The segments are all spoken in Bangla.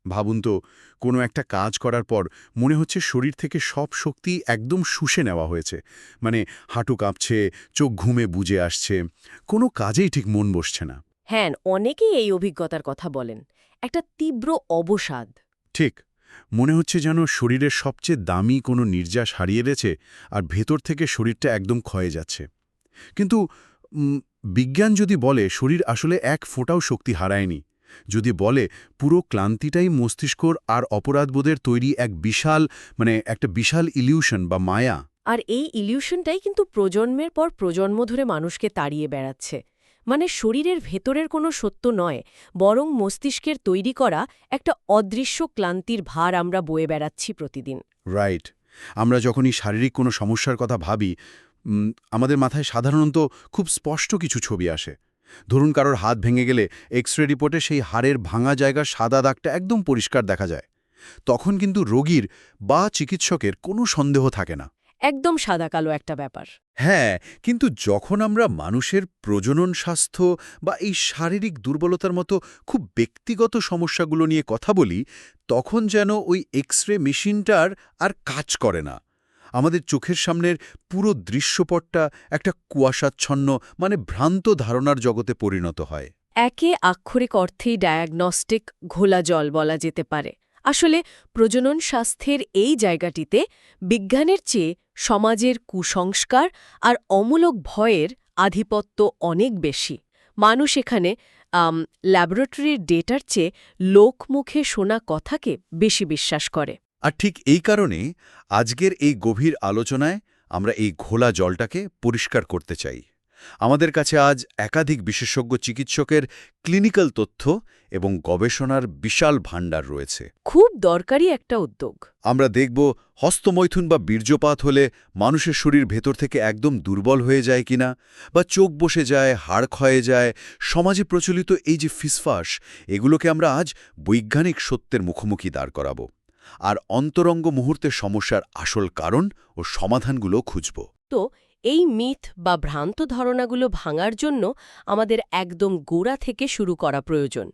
ভাবুন তো, কোনো একটা কাজ করার পর মনে হচ্ছে শরীর থেকে সব শক্তি একদম শুষে নেওয়া হয়েছে। মানে হাঁটু কাঁপছে, চোখ ঘুমে বুজে আসছে, কোনো কাজেই ঠিক মন বসছে না। হ্যাঁ, অনেকেই এই অভিজ্ঞতার কথা বলেন। একটা তীব্র অবসাদ। ঠিক, মনে হচ্ছে যেন শরীরের সবচেয়ে দামি কোনো নির্যাস হারিয়ে গেছে আর ভেতর থেকে শরীরটা একদম ক্ষয়ে যাচ্ছে। কিন্তু উম, বিজ্ঞান যদি বলে শরীর আসলে এক ফোঁটাও শক্তি হারায়নি, যদি বলে পুরো ক্লান্তিটাই মস্তিষ্কর আর অপরাধবোধের তৈরি একটা বিশাল ইলিউশন বা মায়া। আর এই ইলিউশনটাই কিন্তু প্রজন্মের পর প্রজন্ম ধরে মানুষকে তাড়িয়ে বেড়াচ্ছে। মানে শরীরের ভেতরের কোনো সত্য নয়, বরং মস্তিষ্কের তৈরি করা একটা অদৃশ্য ক্লান্তির ভার আমরা বয়ে বেড়াচ্ছি প্রতিদিন। রাইট। আমরা যখনই শারীরিক কোনো সমস্যার কথা ভাবি, আমাদের মাথায় সাধারণত খুব স্পষ্ট কিছু ছবি আসে। ধরুন কারোর হাত ভেঙে গেলে এক্স রে রিপোর্টে সেই হাড়ের ভাঙা জায়গার সাদা দাগটা একদম পরিষ্কার দেখা যায়। তখন কিন্তু রোগীর বা চিকিৎসকের কোনো সন্দেহ থাকে না। একদম সাদা-কালো একটা ব্যাপার। হ্যাঁ, কিন্তু যখন আমরা মানুষের প্রজনন স্বাস্থ্য বা এই শারীরিক দুর্বলতার মতো খুব ব্যক্তিগত সমস্যাগুলো নিয়ে কথা বলি, তখন যেন ওই এক্স-রে মেশিনটার আর কাজ করে না। আমাদের চোখের সামনের পুরো দৃশ্যপটটা একটা কুয়াশাচ্ছন্ন, ভ্রান্ত ধারণার জগতে পরিণত হয়। একে আক্ষরিক অর্থেই ডায়াগনস্টিক ঘোলা জল বলা যেতে পারে। আসলে প্রজনন স্বাস্থ্যের এই জায়গাটিতে বিজ্ঞানের চেয়ে সমাজের কুসংস্কার আর অমূলক ভয়ের আধিপত্য অনেক বেশি। মানুষ এখানে ল্যাবরেটরির ডেটার চেয়ে লোকমুখে শোনা কথাকে বেশি বিশ্বাস করে। আর ঠিক এই কারণে আজকের এই গভীর আলোচনায় আমরা এই ঘোলা জলটাকে পরিষ্কার করতে চাই। আমাদের কাছে আজ একাধিক বিশেষজ্ঞ চিকিৎসকের ক্লিনিক্যাল তথ্য এবং গবেষণার বিশাল ভাণ্ডার রয়েছে। খুব দরকারি একটা উদ্যোগ। আমরা দেখব হস্তমৈথুন বা বীর্যপাত হলে মানুষের শরীর ভেতর থেকে একদম দুর্বল হয়ে যায় কিনা, বা চোখ বসে যায়, হাড় ক্ষয়ে যায়। সমাজে প্রচলিত এই যে ফিসফাস, এগুলোকে আমরা আজ বৈজ্ঞানিক সত্যের মুখোমুখি দাঁড় করাব। আর অন্তরঙ্গ মুহূর্তের সমস্যার আসল কারণ ও সমাধানগুলো খুঁজব। তো এই মিথ বা ভ্রান্ত ধারণাগুলো ভাঙার জন্য আমাদের একদম গোড়া থেকে শুরু করা প্রয়োজন।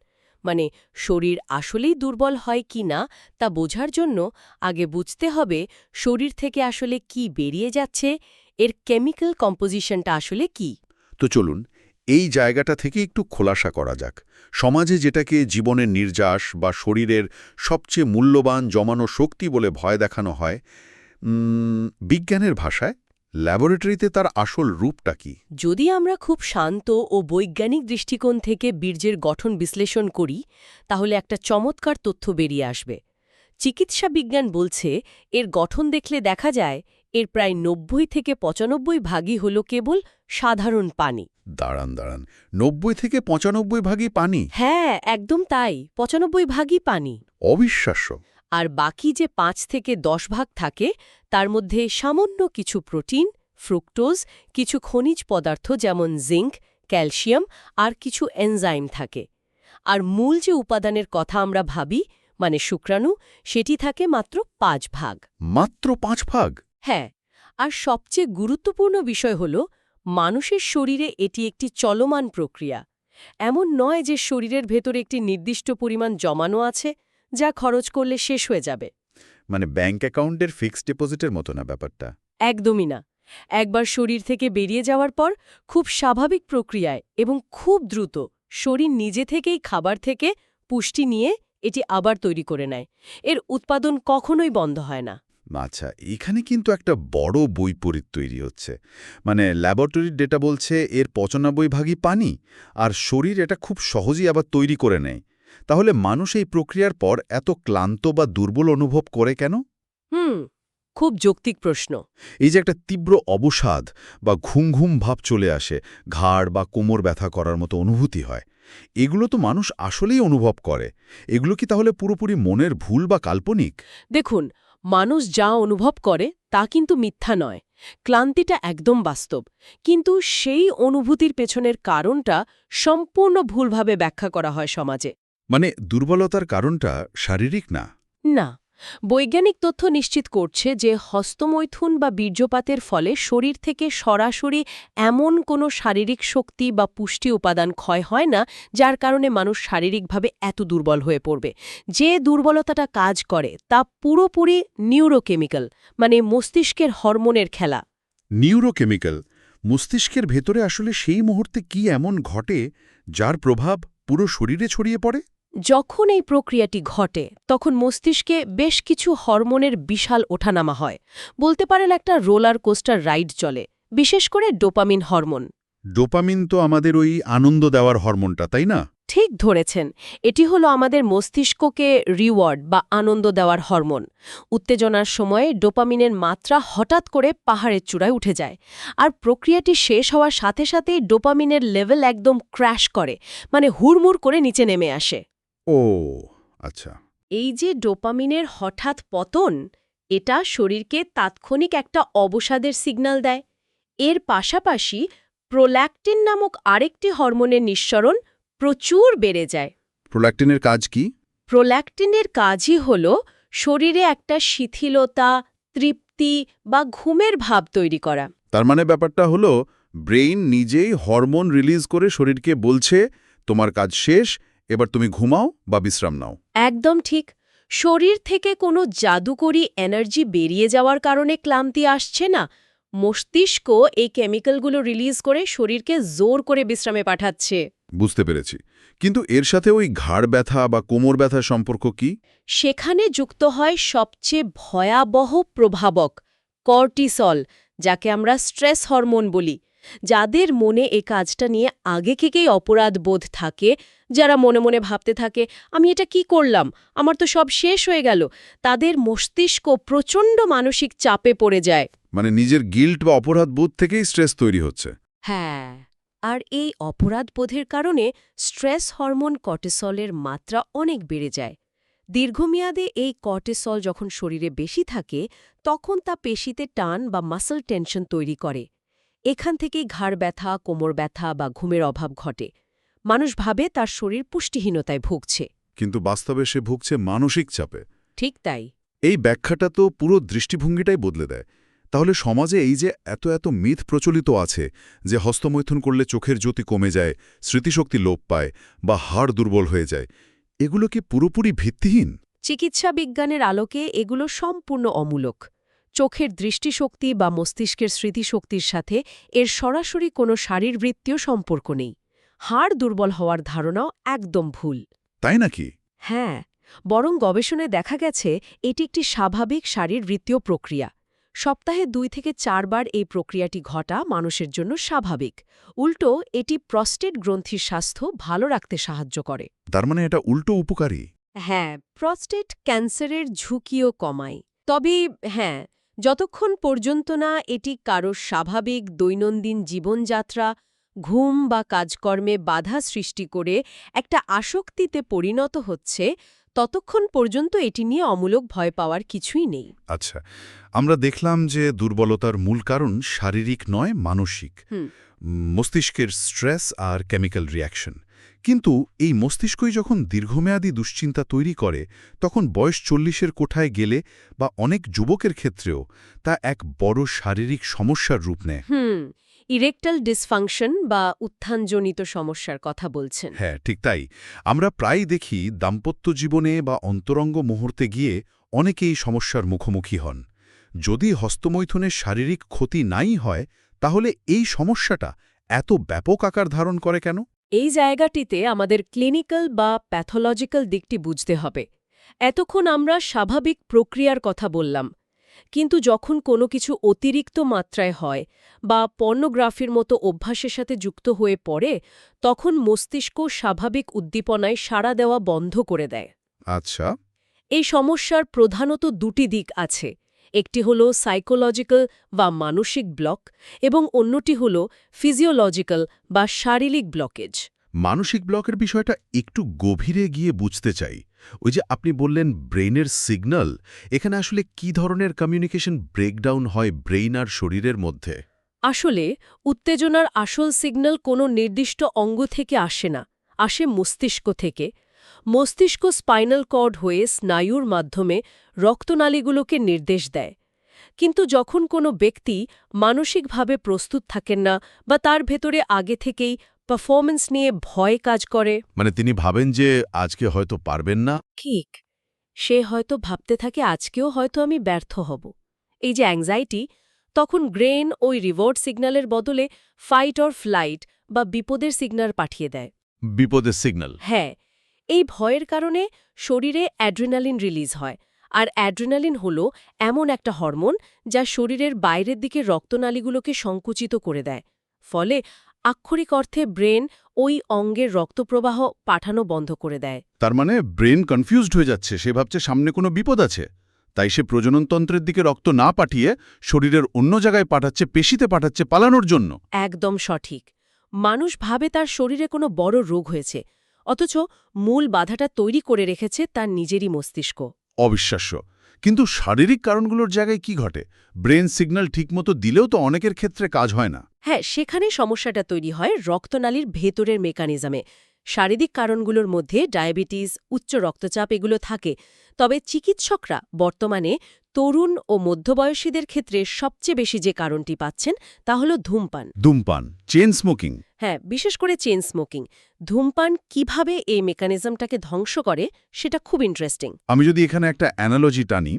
মানে শরীর আসলেই দুর্বল হয় কি না তা বোঝার জন্য আগে বুঝতে হবে শরীর থেকে আসলে কি বেরিয়ে যাচ্ছে, এর কেমিক্যাল কম্পোজিশনটা আসলে কি। তো চলুন এই জায়গাটা থেকে একটু খোলাসা করা যাক। সমাজে যেটাকে জীবনের নির্যাস বা শরীরের সবচেয়ে মূল্যবান জমানো শক্তি বলে ভয় দেখানো হয়, বিজ্ঞানের ভাষায় ল্যাবরেটরিতে তার আসল রূপটা কি? যদি আমরা খুব শান্ত ও বৈজ্ঞানিক দৃষ্টিকোণ থেকে বীর্যের গঠন বিশ্লেষণ করি, তাহলে একটা চমৎকার তথ্য বেরিয়ে আসবে। চিকিৎসা বিজ্ঞান বলছে এর গঠন দেখলে দেখা যায় এর প্রায় ৯০ থেকে ৯৫ ভাগই হল কেবল সাধারণ পানি। দাঁড়ান, ৯০ থেকে ৯৫ ভাগই পানি? হ্যাঁ, একদম তাই, ৯৫ ভাগই পানি। অবিশ্বাস্য। আর বাকি যে ৫ থেকে ১০ ভাগ থাকে তার মধ্যে সামান্য কিছু প্রোটিন, ফ্রুক্টোজ, কিছু খনিজ পদার্থ যেমন জিঙ্ক, ক্যালসিয়াম আর কিছু এনজাইম থাকে। আর মূল যে উপাদানের কথা আমরা ভাবি, মানে শুক্রাণু, সেটি থাকে মাত্র ৫ ভাগ। মাত্র ৫ ভাগ? হ্যাঁ, আর সবচেয়ে গুরুত্বপূর্ণ বিষয় হল মানুষের শরীরে এটি একটি চলমান প্রক্রিয়া। এমন নয় যে শরীরের ভেতরে একটি নির্দিষ্ট পরিমাণ জমানো আছে যা খরচ করলে শেষ হয়ে যাবে। ব্যাংক অ্যাকাউন্টের ফিক্সড ডিপোজিটের মতো না ব্যাপারটা? একদমই না। একবার শরীর থেকে বেরিয়ে যাওয়ার পর খুব স্বাভাবিক প্রক্রিয়ায় এবং খুব দ্রুত শরীর নিজে থেকেই খাবার থেকে পুষ্টি নিয়ে এটি আবার তৈরি করে নেয়। এর উৎপাদন কখনোই বন্ধ হয় না। আচ্ছা, এখানে কিন্তু একটা বড় বৈপরীত তৈরি হচ্ছে। ল্যাবরেটরির ডেটা বলছে এর ৯৫ ভাগই পানি, আর শরীর এটা খুব সহজেই আবার তৈরি করে নেয়। তাহলে মানুষ এই প্রক্রিয়ার পর এত ক্লান্ত বা দুর্বল অনুভব করে কেন? খুব যৌক্তিক প্রশ্ন। এই যে একটা তীব্র অবসাদ বা ঘুম ঘুম ভাব চলে আসে, ঘাড় বা কোমর ব্যথা করার মতো অনুভূতি হয়, এগুলো তো মানুষ আসলেই অনুভব করে। এগুলো কি তাহলে পুরোপুরি মনের ভুল বা কাল্পনিক? দেখুন, মানুষ যা অনুভব করে তা কিন্তু মিথ্যা নয়। ক্লান্তিটা একদম বাস্তব, কিন্তু সেই অনুভূতির পেছনের কারণটা সম্পূর্ণ ভুলভাবে ব্যাখ্যা করা হয় সমাজে। দুর্বলতার কারণটা শারীরিক না? না, বৈজ্ঞানিক তথ্য নিশ্চিত করছে যে হস্তমৈথুন বা বীর্যপাতের ফলে শরীর থেকে সরাসরি এমন কোনো শারীরিক শক্তি বা পুষ্টি উপাদান ক্ষয় হয় না, যার কারণে মানুষ শারীরিকভাবে এত দুর্বল হয়ে পড়বে। যে দুর্বলতাটা কাজ করে তা পুরোপুরি নিউরোকেমিক্যাল, মানে মস্তিষ্কের হরমোনের খেলা। নিউরোকেমিক্যাল, মস্তিষ্কের ভেতরে আসলে সেই মুহূর্তে কি এমন ঘটে যার প্রভাব পুরো শরীরে ছড়িয়ে পড়ে? যখন এই প্রক্রিয়াটি ঘটে তখন মস্তিষ্কে বেশ কিছু হরমোনের বিশাল ওঠানামা হয়। বলতে পারেন একটা রোলার কোস্টার রাইড চলে, বিশেষ করে ডোপামিন হরমোন। ডোপামিন তো আমাদের ওই আনন্দ দেওয়ার হরমোনটা, তাই না? ঠিক ধরেছেন, এটি হলো আমাদের মস্তিষ্ককে রিওয়ার্ড বা আনন্দ দেওয়ার হরমোন। উত্তেজনার সময়ে ডোপামিনের মাত্রা হঠাৎ করে পাহাড়ের চূড়ায় উঠে যায়, আর প্রক্রিয়াটি শেষ হওয়ার সাথে সাথেই ডোপামিনের লেভেল একদম ক্র্যাশ করে, মানে হুড়মুড় করে নিচে নেমে আসে। ও আচ্ছা। এই যে ডোপামিনের হঠাৎ পতন, এটা শরীরকে তাৎক্ষণিক একটা অবসাদের সিগন্যাল দেয়। এর পাশাপাশি প্রোল্যাক্টিন নামক আরেকটি হরমোনের নিঃসরণ প্রচুর বেড়ে যায়। প্রোল্যাক্টিনের কাজ কি? প্রোল্যাক্টিনের কাজই হল শরীরে একটা শিথিলতা, তৃপ্তি বা ঘুমের ভাব তৈরি করা। তার মানে ব্যাপারটা হলো ব্রেইন নিজেই হরমোন রিলিজ করে শরীরকে বলছে তোমার কাজ শেষ, এবার তুমি ঘুমাও বা বিশ্রাম নাও। একদম ঠিক। শরীর থেকে কোনো জাদুকরী এনার্জি বেরিয়ে যাওয়ার কারণে ক্লান্তি আসছে না, মস্তিষ্ক এই কেমিক্যালগুলো রিলিজ করে শরীরকে জোর করে বিশ্রামে পাঠাচ্ছে। বুঝতে পেরেছি। কিন্তু এর সাথে ওই ঘাড় ব্যথা বা কোমর ব্যথার সম্পর্ক কি? সেখানে যুক্ত হয় সবচেয়ে ভয়াবহ প্রভাবক কর্টিসল, যাকে আমরা স্ট্রেস হরমোন বলি। যাদের মনে এই কাজটা নিয়ে আগে থেকেই অপরাধ বোধ থাকে, যারা মনে মনে ভাবতে থাকে আমি এটা কি করলাম, আমার তো সব শেষ হয়ে গেল, তাদের মস্তিষ্ক প্রচণ্ড মানসিক চাপে পড়ে যায়। মানে নিজের গিল্ট বা অপরাধ বোধ থেকেই স্ট্রেস তৈরি হচ্ছে। হ্যাঁ, আর এই অপরাধবোধের কারণে স্ট্রেস হরমোন কর্টিসলের মাত্রা অনেক বেড়ে যায়। দীর্ঘমেয়াদে এই কর্টিসল যখন শরীরে বেশি থাকে, তখন তা পেশিতে টান বা মাসল টেনশন তৈরি করে। এখান থেকেই ঘাড় ব্যথা, কোমর ব্যথা বা ঘুমের অভাব ঘটে। মানুষ ভাবে তার শরীর পুষ্টিহীনতায় ভুগছে। কিন্তু বাস্তবে সে ভুগছে মানসিক চাপে। ঠিক তাই। এই ব্যাখ্যাটা তো পুরো দৃষ্টিভঙ্গিটাই বদলে দেয়। তাহলে সমাজে এই যে এত এত মিথ প্রচলিত আছে যে হস্তমৈথুন করলে চোখের জ্যোতি কমে যায়, স্মৃতিশক্তি লোপ পায় বা হাড় দুর্বল হয়ে যায়, এগুলো কি পুরোপুরি ভিত্তিহীন? চিকিৎসা বিজ্ঞানের আলোকে এগুলো সম্পূর্ণ অমূলক। চোখের দৃষ্টিশক্তি বা মস্তিষ্কের স্মৃতিশক্তির সাথে এর সরাসরি কোনো শারীরবৃত্তীয় সম্পর্ক নেই। হাড় দুর্বল হওয়ার ধারণাও একদম ভুল। তাই নাকি? হ্যাঁ, বরং গবেষণায় দেখা গেছে এটি একটি স্বাভাবিক শারীরবৃত্তীয় প্রক্রিয়া। সপ্তাহে 2 থেকে 4 বার এই প্রক্রিয়াটি ঘটা মানুষের জন্য স্বাভাবিক। উল্টো এটি প্রস্টেট গ্রন্থির স্বাস্থ্য ভালো রাখতে সাহায্য করে। তার মানে এটা উল্টো উপকারী। হ্যাঁ, প্রস্টেট ক্যান্সারের ঝুঁকিও কমায়। তবে হ্যাঁ, যতক্ষণ পর্যন্ত না এটি কারো স্বাভাবিক দৈনন্দিন জীবনযাত্রা, ঘুম বা কাজকর্মে বাধা সৃষ্টি করে একটা আসক্তিতে পরিণত হচ্ছে, ততক্ষণ পর্যন্ত এটি নিয়ে অমূলক ভয় পাওয়ার কিছুই নেই। আচ্ছা, আমরা দেখলাম যে দুর্বলতার মূল কারণ শারীরিক নয়, মানসিক। মস্তিষ্কের স্ট্রেস আর কেমিক্যাল রিয়াকশন। কিন্তু এই মস্তিষ্কই যখন দীর্ঘমেয়াদী দুশ্চিন্তা তৈরি করে, তখন বয়স 40-এর কোঠায় গেলে বা অনেক যুবকের ক্ষেত্রেও তা এক বড় শারীরিক সমস্যার রূপ নেয়। ইরেকটাল ডিসফাংশন বা উত্থানজনিত সমস্যার কথা বলছেন। হ্যাঁ, ঠিক তাই। আমরা প্রায়ই দেখি দাম্পত্য জীবনে বা অন্তরঙ্গ মুহূর্তে গিয়ে অনেকেই সমস্যার মুখোমুখি হন। যদি হস্তমৈথুনের শারীরিক ক্ষতি নাই হয়, তাহলে এই সমস্যাটা এত ব্যাপক আকার ধারণ করে কেন? এই জায়গাটিতে আমাদের ক্লিনিক্যাল বা প্যাথোলজিক্যাল দিকটি বুঝতে হবে। এতক্ষণ আমরা স্বাভাবিক প্রক্রিয়ার কথা বললাম, কিন্তু যখন কোনো কিছু অতিরিক্ত মাত্রায় হয় বা পর্নোগ্রাফির মতো অভ্যাসের সাথে যুক্ত হয়ে পড়ে, তখন মস্তিষ্ক স্বাভাবিক উদ্দীপনায় সাড়া দেওয়া বন্ধ করে দেয়। আচ্ছা। এই সমস্যার প্রধানত 2টি দিক আছে। একটি হল সাইকোলজিক্যাল বা মানসিক ব্লক এবং অন্যটি হল ফিজিওলজিক্যাল বা শারীরিক ব্লকেজ। মানসিক ব্লকের বিষয়টা একটু গভীরে গিয়ে বুঝতে চাই। ওই যে আপনি বললেন ব্রেইনের সিগন্যাল, এখানে আসলে কি ধরনের কমিউনিকেশন ব্রেকডাউন হয় ব্রেইন আর শরীরের মধ্যে? আসলে উত্তেজনার আসল সিগন্যাল কোনো নির্দিষ্ট অঙ্গ থেকে আসে না, আসে মস্তিষ্ক থেকে। মস্তিষ্ক স্পাইনাল কর্ড হয়ে স্নায়ুর মাধ্যমে রক্তনালীগুলোকে নির্দেশ দেয়। কিন্তু যখন কোনো ব্যক্তি মানসিকভাবে প্রস্তুত থাকেন না বা তার ভেতরে আগে থেকেই পারফরম্যান্স নিয়ে ভয় কাজ করে, মানে তিনি ভাবেন যে আজকে হয়তো পারবেন না। ঠিক, সে হয়তো ভাবতে থাকে আজকেও হয়তো আমি ব্যর্থ হব। এই যে অ্যাংজাইটি, তখন ব্রেন ওই রিওয়ার্ড সিগন্যালের বদলে ফাইট অর ফ্লাইট বা বিপদের সিগন্যাল পাঠিয়ে দেয়। বিপদের সিগন্যাল। হ্যাঁ, এই ভয়ের কারণে শরীরে অ্যাড্রিনালিন রিলিজ হয়, আর অ্যাড্রিনালিন হল এমন একটা হরমোন যা শরীরের বাইরের দিকে রক্তনালীগুলোকে সংকুচিত করে দেয়। ফলে আক্ষরিক অর্থে ব্রেন ওই অঙ্গের রক্তপ্রবাহ পাঠানো বন্ধ করে দেয়। তার মানে ব্রেন কনফিউজড হয়ে যাচ্ছে, সে ভাবছে সামনে কোনো বিপদ আছে, তাই সে প্রজননতন্ত্রের দিকে রক্ত না পাঠিয়ে শরীরের অন্য জায়গায় পাঠাচ্ছে, পেশিতে পাঠাচ্ছে পালানোর জন্য। একদম সঠিক। মানুষ ভাবে তার শরীরে কোনো বড় রোগ হয়েছে, অথচ মূল বাধাটা তৈরি করে রেখেছে তার নিজেরই মস্তিষ্ক। অবিশ্বাস্য। কিন্তু শারীরিক কারণগুলোর জায়গায় কি ঘটে? ব্রেন সিগন্যাল ঠিকমতো দিলেও তো অনেকের ক্ষেত্রে কাজ হয় না। হ্যাঁ, সেখানে সমস্যাটা তৈরি হয় রক্তনালীর ভেতরের মেকানিজমে। শারীরিক কারণগুলোর মধ্যে ডায়াবেটিস, উচ্চ রক্তচাপ এগুলো থাকে। তবে চিকিৎসকরা বর্তমানে তরুণ ও মধ্যবয়সীদের ক্ষেত্রে সবচেয়ে বেশি যে কারণটি পাচ্ছেন তা হল ধূমপান। ধূমপান, চেইন স্মোকিং। হ্যাঁ, বিশেষ করে চেইন স্মোকিং। ধূমপান কিভাবে এই মেকানিজমটাকে ধ্বংস করে সেটা খুব ইন্টারেস্টিং। আমি যদি এখানে একটা অ্যানালজি টানি,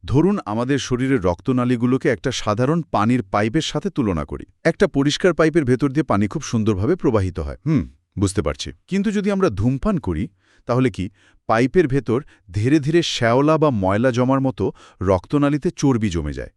ধরুন আমাদের শরীরের রক্তনালীগুলোকে একটা সাধারণ পানির পাইপের সাথে তুলনা করি। একটা পরিষ্কার পাইপের ভেতর দিয়ে পানি খুব সুন্দরভাবে প্রবাহিত হয়। বুঝতে পারছি। কিন্তু যদি আমরা ধূমপান করি, তাহলে কি পাইপের ভেতর ধীরে ধীরে শ্যাওলা বা ময়লা জমার মতো রক্তনালীতে চর্বি জমে যায়,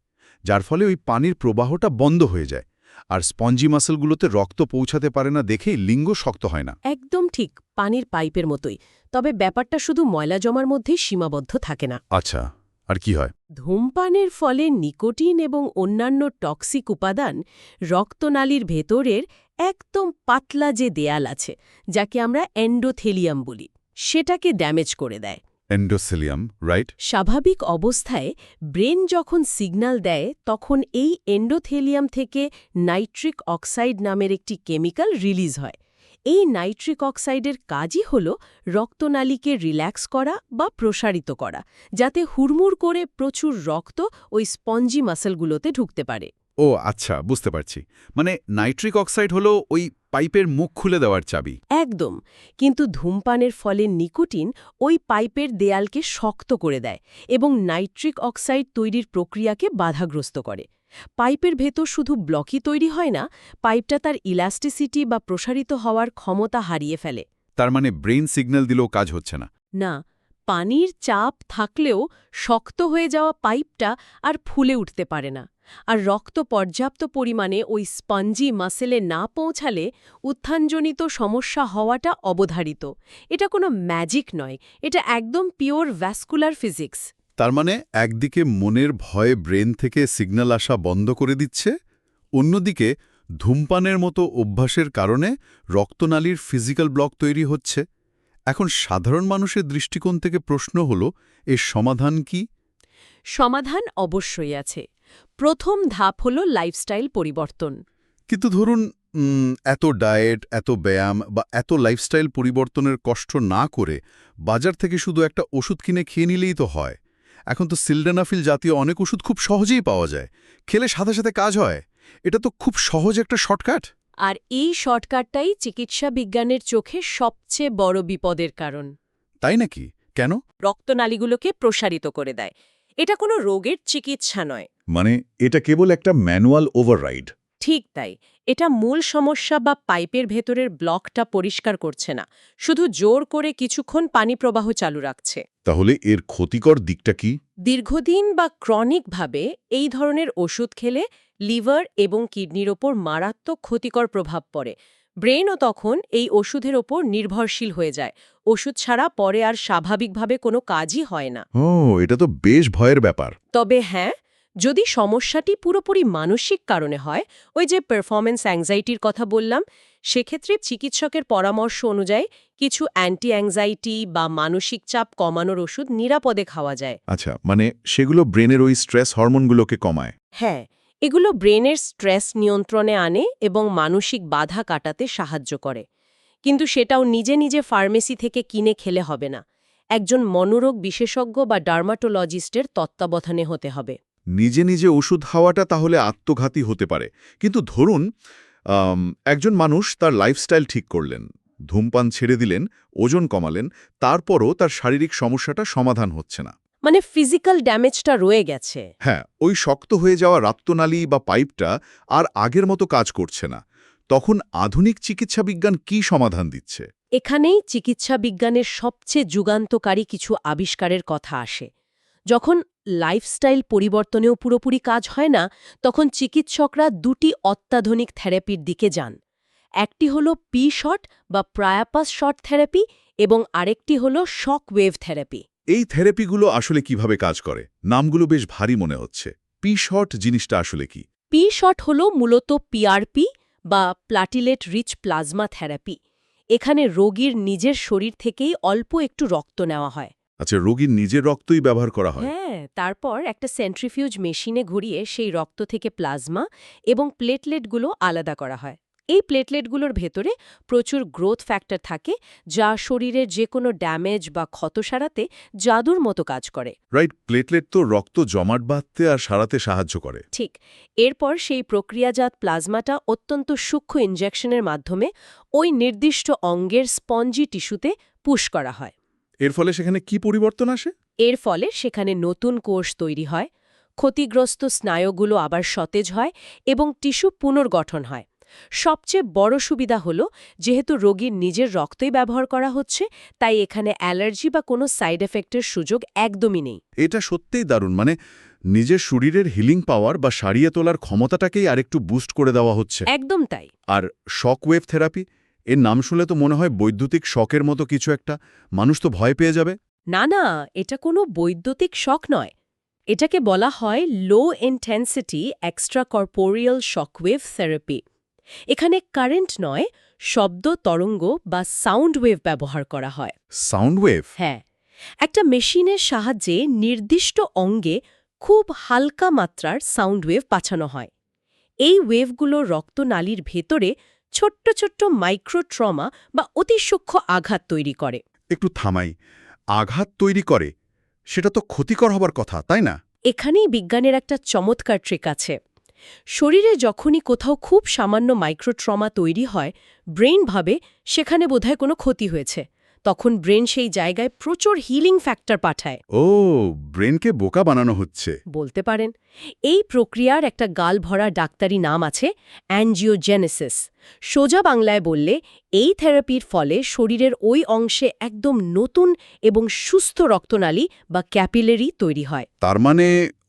যার ফলে ওই পানির প্রবাহটা বন্ধ হয়ে যায়, আর স্পঞ্জি মাসলগুলোতে রক্ত পৌঁছাতে পারে না দেখেই লিঙ্গ শক্ত হয় না। একদম ঠিক, পানির পাইপের মতোই। তবে ব্যাপারটা শুধু ময়লা জমার মধ্যেই সীমাবদ্ধ থাকে না। আচ্ছা, আর কি হয়? ধূমপানের ফলে নিকোটিন এবং অন্যান্য টক্সিক উপাদান রক্তনালীর ভেতরের একদম পাতলা যে দেয়াল আছে, যাকে আমরা এন্ডোথেলিয়াম বলি, সেটাকে ড্যামেজ করে দেয়। Endothelium, right? স্বাভাবিক অবস্থায় ব্রেন যখন সিগন্যাল দেয়, তখন এই এন্ডোথেলিয়াম থেকে নাইট্রিক অক্সাইড নামের একটি কেমিক্যাল রিলিজ হয়। এই নাইট্রিক অক্সাইডের কাজই হল রক্তনালীকে রিল্যাক্স করা বা প্রসারিত করা, যাতে হুড়মুড় করে প্রচুর রক্ত ওই স্পঞ্জি মাসলগুলোতে ঢুকতে পারে। ও আচ্ছা, বুঝতে পারছি। মানে নাইট্রিক অক্সাইড হলো ওই পাইপের মুখ খুলে দেওয়ার চাবি। একদম। কিন্তু ধূমপানের ফলে নিকোটিন ওই পাইপের দেয়ালকে শক্ত করে দেয় এবং নাইট্রিক অক্সাইড তৈরির প্রক্রিয়াকে বাধাগ্রস্ত করে। পাইপের ভেতর শুধু ব্লকই তৈরি হয় না, পাইপটা তার ইলাস্টিসিটি বা প্রসারিত হওয়ার ক্ষমতা হারিয়ে ফেলে। তার মানে ব্রেন সিগন্যাল দিলেও কাজ হচ্ছে না। না, পানির চাপ থাকলেও শক্ত হয়ে যাওয়া পাইপটা আর ফুলে উঠতে পারে না, আর রক্ত পর্যাপ্ত পরিমাণে ওই স্পঞ্জি মাসেলে না পৌঁছালে উত্থানজনিত সমস্যা হওয়াটা অবধারিত। এটা কোনো ম্যাজিক নয়, এটা একদম পিওর ভ্যাসকুলার ফিজিক্স। তার মানে একদিকে মনের ভয়ে ব্রেন থেকে সিগন্যাল আসা বন্ধ করে দিচ্ছে, অন্যদিকে ধূমপানের মতো অভ্যাসের কারণে রক্তনালীর ফিজিক্যাল ব্লক তৈরি হচ্ছে। এখন সাধারণ মানুষের দৃষ্টিকোণ থেকে প্রশ্ন হলো, এর সমাধান কি? সমাধান অবশ্যই আছে। প্রথম ধাপ হল লাইফস্টাইল পরিবর্তন। কিন্তু ধরুন এত ডায়েট, এত ব্যায়াম বা এত লাইফস্টাইল পরিবর্তনের কষ্ট না করে বাজার থেকে শুধু একটা ওষুধ কিনে খেয়ে নিলেই তো হয়। এখন তো সিলডেনাফিল জাতীয় অনেক ওষুধ খুব সহজেই পাওয়া যায়, খেলে সাথে সাথে কাজ হয়। এটা তো খুব সহজ একটা শর্টকাট। আর এই শর্টকাটটাই চিকিৎসা বিজ্ঞানের চোখে সবচেয়ে বড় বিপদের কারণ। তাই নাকি? কেন? রক্তনালীগুলোকে প্রসারিত করে দেয়। এটা কোনো রোগের চিকিৎসা নয়। মানে এটা কেবল একটা ম্যানুয়াল ওভাররাইড। ঠিক তাই। এটা মূল সমস্যা বা পাইপের ভেতরের ব্লকটা পরিষ্কার করছে না, শুধু জোর করে কিছুক্ষণ পানি প্রবাহ চালু রাখছে। তাহলে এর ক্ষতিকর দিকটা কি? দীর্ঘদিন বা ক্রনিকভাবে এই ধরনের ওষুধ খেলে লিভার এবং কিডনির ওপর মারাত্মক ক্ষতিকর প্রভাব পড়ে। ব্রেনও তখন এই ওষুধের ওপর নির্ভরশীল হয়ে যায়। ওষুধ ছাড়া পরে আর স্বাভাবিকভাবে কোনো কাজই হয় না। ও, এটা তো বেশ ভয়ের ব্যাপার। তবে হ্যাঁ, যদি সমস্যাটি পুরোপুরি মানসিক কারণে হয়, ওই যে পারফরম্যান্স অ্যাংজাইটির কথা বললাম, সেক্ষেত্রে চিকিৎসকের পরামর্শ অনুযায়ী কিছু অ্যান্টি অ্যাংজাইটি বা মানসিক চাপ কমানোর ওষুধ নিরাপদে খাওয়া যায়। আচ্ছা, মানে সেগুলো ব্রেনের ওই স্ট্রেস হরমোনগুলোকে কমায়? হ্যাঁ, এগুলো ব্রেনের স্ট্রেস নিয়ন্ত্রণে আনে এবং মানসিক বাধা কাটাতে সাহায্য করে। কিন্তু সেটাও নিজে নিজে ফার্মেসি থেকে কিনে খেলে হবে না, একজন মনোরোগ বিশেষজ্ঞ বা ডার্মাটোলজিস্টের তত্ত্বাবধানে হতে হবে। নিজে নিজে ওষুধ খাওয়াটা তাহলে আত্মঘাতী হতে পারে। কিন্তু ধরুন একজন মানুষ তার লাইফস্টাইল ঠিক করলেন, ধূমপান ছেড়ে দিলেন, ওজন কমালেন, তারপরও তার শারীরিক সমস্যাটা সমাধান হচ্ছে না। মানে ফিজিক্যাল ড্যামেজটা রয়ে গেছে। হ্যাঁ, ওই শক্ত হয়ে যাওয়া রক্তনালী বা পাইপটা আর আগের মতো কাজ করছে না। তখন আধুনিক চিকিৎসা বিজ্ঞান কি সমাধান দিচ্ছে? এখানেই চিকিৎসা বিজ্ঞানের সবচেয়ে যুগান্তকারী কিছু আবিষ্কারের কথা আসে। যখন লাইফস্টাইল পরিবর্তনেও পুরোপুরি কাজ হয় না, তখন চিকিৎসকরা দুটি অত্যাধুনিক থেরাপির দিকে যান। একটি হলো পি শট বা প্রায়াপাস শট থেরাপি এবং আরেকটি হলো শক ওয়েভ থেরাপি। এই থেরাপিগুলো আসলে কিভাবে কাজ করে? নামগুলো বেশ ভারী মনে হচ্ছে। পি-শট জিনিসটা আসলে কি? পি শট হল মূলত পিআরপি বা প্লাটিলেট রিচ প্লাজমা থেরাপি। এখানে রোগীর নিজের শরীর থেকেই অল্প একটু রক্ত নেওয়া হয়। আচ্ছা, রোগীর নিজের রক্তই ব্যবহার করা হয়? হ্যাঁ, তারপর একটা সেন্ট্রিফিউজ মেশিনে ঘুরিয়ে সেই রক্ত থেকে প্লাজমা এবং প্লেটলেটগুলো আলাদা করা হয়। এই প্লেটলেটগুলোর ভেতরে প্রচুর গ্রোথ ফ্যাক্টর থাকে, যা শরীরের যে কোনো ড্যামেজ বা ক্ষত সারাতে জাদুর মতো কাজ করে। রাইট, প্লেটলেট তো রক্ত জমাট বাঁধতে আর সারাতে সাহায্য করে। ঠিক, এরপর সেই প্রক্রিয়াজাত প্লাজমাটা অত্যন্ত সূক্ষ্ম ইনজেকশনের মাধ্যমে ওই নির্দিষ্ট অঙ্গের স্পঞ্জি টিস্যুতে পুশ করা হয়। এর ফলে সেখানে কি পরিবর্তন আসে? এর ফলে সেখানে নতুন কোষ তৈরি হয়, ক্ষতিগ্রস্ত স্নায়ুগুলো আবার সতেজ হয় এবং টিস্যু পুনর্গঠন হয়। সবচেয়ে বড় সুবিধা হলো, যেহেতু রোগীর নিজের রক্তই ব্যবহার করা হচ্ছে, তাই এখানে অ্যালার্জি বা কোনো সাইড এফেক্টের সুযোগ একদমই নেই। এটা সত্যিই দারুণ। মানে নিজের শরীরের হিলিং পাওয়ার বা সারিয়ে তোলার ক্ষমতাটাকেই আরেকটু বুস্ট করে দেওয়া হচ্ছে। একদম তাই। আর শক ওয়েভ থেরাপি, এর নাম শুনলে তো মনে হয় বৈদ্যুতিক শকের মতো কিছু একটা। মানুষ তো ভয় পেয়ে যাবে। না না, এটা কোনো বৈদ্যুতিক শক নয়। এটাকে বলা হয় লো ইন্টেন্সিটি এক্সট্রাকর্পোরিয়াল শকওয়েভ থেরাপি। এখানে কারেন্ট নয়, শব্দ তরঙ্গ বা সাউন্ড ওয়েভ ব্যবহার করা হয়। Sound wave? হ্যাঁ, একটা মেশিনের সাহায্যে নির্দিষ্ট অঙ্গে খুব হালকা মাত্রার সাউন্ড ওয়েভ পাঠানো হয়। এই ওয়েভগুলো রক্তনালীর ভেতরে ছোট্ট ছোট্ট মাইক্রোট্রমা বা অতি সূক্ষ্ম আঘাত তৈরি করে। একটু থামাই। আঘাত তৈরি করে, সেটা তো ক্ষতিকর হবার কথা, তাই না? এখানেই বিজ্ঞানের একটা চমৎকার ট্রিক আছে। শরীরে যখনই কোথাও খুব সামান্য মাইক্রোট্রমা তৈরি হয়, ব্রেন ভাবে সেখানে বোধহয় কোনো ক্ষতি হয়েছে। তখন ব্রেন সেই জায়গায় প্রচুর হিলিং ফ্যাক্টর পাঠায়। ও, ব্রেনকে বোকা বানানো হচ্ছে। বলতে পারেন। এই প্রক্রিয়ার একটা গাল ভরা ডাক্তারি নাম আছে অ্যাঞ্জিওজেনেসিস। সোজা বাংলায় বললে, এই থেরাপির ফলে শরীরের ওই অংশে একদম নতুন এবং সুস্থ রক্তনালী বা ক্যাপিলারি তৈরি হয়। তার মানে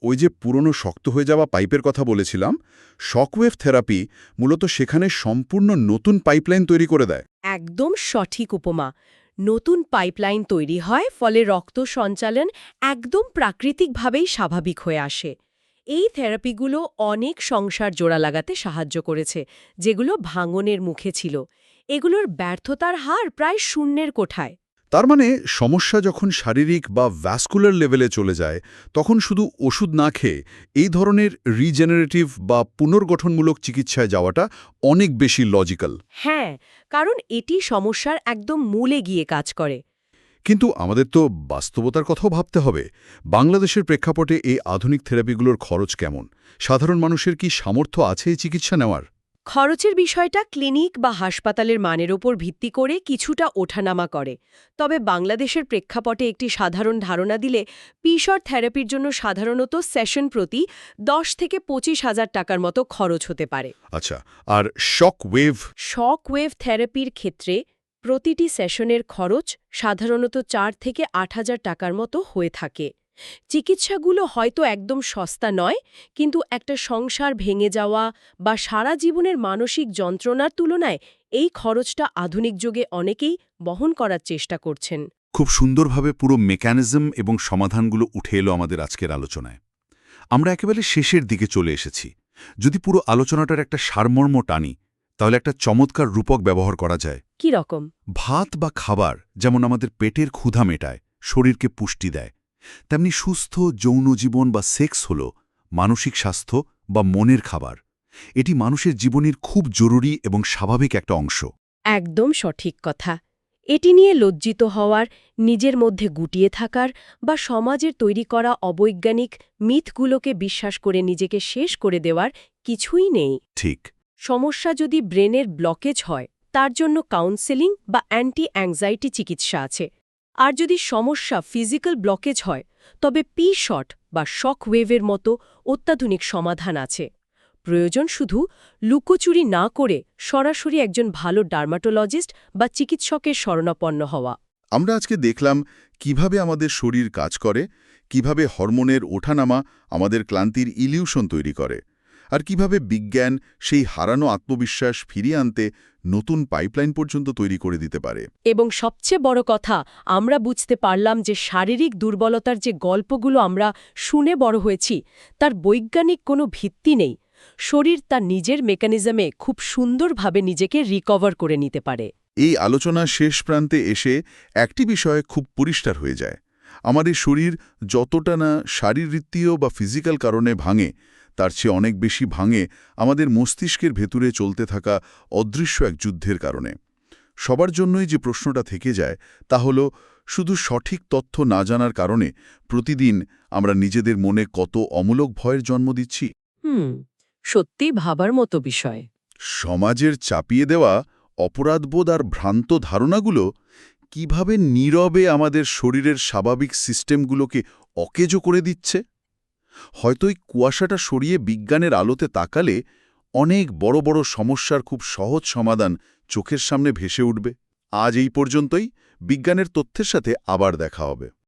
ওই যে পুরনো শক্ত হয়ে যাওয়া পাইপের কথা বলেছিলাম, শকওয়েভ থেরাপি মূলত সেখানে সম্পূর্ণ নতুন পাইপলাইন তৈরি করে দেয়। একদম সঠিক উপমা। নতুন পাইপলাইন তৈরি হয়, ফলে রক্ত সঞ্চালন একদম প্রাকৃতিকভাবেই স্বাভাবিক হয়ে আসে। এই থেরাপিগুলো অনেক সংসার জোড়া লাগাতে সাহায্য করেছে, যেগুলো ভাঙনের মুখে ছিল। এগুলোর ব্যর্থতার হার প্রায় শূন্যের কোঠায়। তার মানে সমস্যা যখন শারীরিক বা ভ্যাসকুলার লেভেলে চলে যায়, তখন শুধু ওষুধ না খেয়ে এই ধরনের রিজেনারেটিভ বা পুনর্গঠনমূলক চিকিৎসায় যাওয়াটা অনেক বেশি লজিক্যাল। হ্যাঁ, কারণ এটি সমস্যার একদম মূলে গিয়ে কাজ করে। কিন্তু আমাদের তো বাস্তবতার কথাও ভাবতে হবে। বাংলাদেশের প্রেক্ষাপটে এই আধুনিক থেরাপিগুলোর খরচ কেমন? সাধারণ মানুষের কি সামর্থ্য আছে এই চিকিৎসা নেওয়ার? খরচের বিষয়টা ক্লিনিক বা হাসপাতালের মানের ওপর ভিত্তি করে কিছুটা ওঠানামা করে। তবে বাংলাদেশের প্রেক্ষাপটে একটি সাধারণ ধারণা দিলে, পিশট থেরাপির জন্য সাধারণত সেশন প্রতি 10 থেকে 25,000 টাকার মতো খরচ হতে পারে। আচ্ছা, আর শক ওয়েভ? শক ওয়েভ থেরাপির ক্ষেত্রে প্রতিটি সেশনের খরচ সাধারণত 4 থেকে 8,000 টাকার মতো হয়ে থাকে। চিকিৎসাগুলো হয়তো একদম সস্তা নয়, কিন্তু একটা সংসার ভেঙে যাওয়া বা সারা জীবনের মানসিক যন্ত্রণার তুলনায় এই খরচটা আধুনিক যুগে অনেকেই বহন করার চেষ্টা করছেন। খুব সুন্দরভাবে পুরো মেকানিজম এবং সমাধানগুলো উঠে এলো আমাদের আজকের আলোচনায়। আমরা একেবারে শেষের দিকে চলে এসেছি। যদি পুরো আলোচনাটার একটা সারমর্ম টানি, তাহলে একটা চমৎকার রূপক ব্যবহার করা যায়। কি রকম? ভাত বা খাবার যেমন আমাদের পেটের ক্ষুধা মেটায়, শরীরকে পুষ্টি দেয়, তেমনি সুস্থ যৌন জীবন বা সেক্স হল মানসিক স্বাস্থ্য বা মনের খাবার। এটি মানুষের জীবনের খুব জরুরি এবং স্বাভাবিক একটা অংশ। একদম সঠিক কথা। এটি নিয়ে লজ্জিত হওয়ার, নিজের মধ্যে গুটিয়ে থাকার বা সমাজের তৈরি করা অবৈজ্ঞানিক মিথগুলোকে বিশ্বাস করে নিজেকে শেষ করে দেওয়ার কিছুই নেই। ঠিক। সমস্যা যদি ব্রেনের ব্লকেজ হয়, তার জন্য কাউন্সেলিং বা অ্যান্টি অ্যাংজাইটি চিকিৎসা আছে। আর যদি সমস্যা ফিজিক্যাল ব্লকেজ হয়, তবে শট বা শক ওয়েভের মতো অত্যাধুনিক সমাধান আছে। প্রয়োজন শুধু লুকোচুরি না করে সরাসরি একজন ভালো ডার্মাটোলজিস্ট বা চিকিৎসকের শরণাপন্ন হওয়া। আমরা আজকে দেখলাম কিভাবে আমাদের শরীর কাজ করে, কিভাবে হরমোনের ওঠানামা আমাদের ক্লান্তির ইলিউশন তৈরি করে, আর কিভাবে বিজ্ঞান সেই হারানো আত্মবিশ্বাস ফিরিয়ে আনতে নতুন পাইপলাইন পর্যন্ত তৈরি করে দিতে পারে। এবং সবচেয়ে বড় কথা, আমরা বুঝতে পারলাম যে শারীরিক দুর্বলতার যে গল্পগুলো আমরা শুনে বড় হয়েছি, তার বৈজ্ঞানিক কোনো ভিত্তি নেই। শরীর তার নিজের মেকানিজমে খুব সুন্দরভাবে নিজেকে রিকভার করে নিতে পারে। এই আলোচনার শেষ প্রান্তে এসে একটি বিষয় খুব পরিষ্কার হয়ে যায়। আমাদের শরীর যতটা না শারীরবৃত্তীয় বা ফিজিক্যাল কারণে ভাঙে, তার চেয়ে অনেক বেশি ভাঙে আমাদের মস্তিষ্কের ভেতরে চলতে থাকা অদৃশ্য এক যুদ্ধের কারণে। সবার জন্যই যে প্রশ্নটা থেকে যায় তা হল, শুধু সঠিক তথ্য না জানার কারণে প্রতিদিন আমরা নিজেদের মনে কত অমূলক ভয়ের জন্ম দিচ্ছি। সত্যি ভাবার মতো বিষয়। সমাজের চাপিয়ে দেওয়া অপরাধবোধ আর ভ্রান্ত ধারণাগুলো কিভাবে নীরবে আমাদের শরীরের স্বাভাবিক সিস্টেমগুলোকে অকেজো করে দিচ্ছে। হয়তো এই কুয়াশাটা সরিয়ে বিজ্ঞানের আলোতে তাকালে অনেক বড় বড় সমস্যার খুব সহজ সমাধান চোখের সামনে ভেসে উঠবে। আজ এই পর্যন্তই। বিজ্ঞানের তথ্যের সাথে আবার দেখা হবে।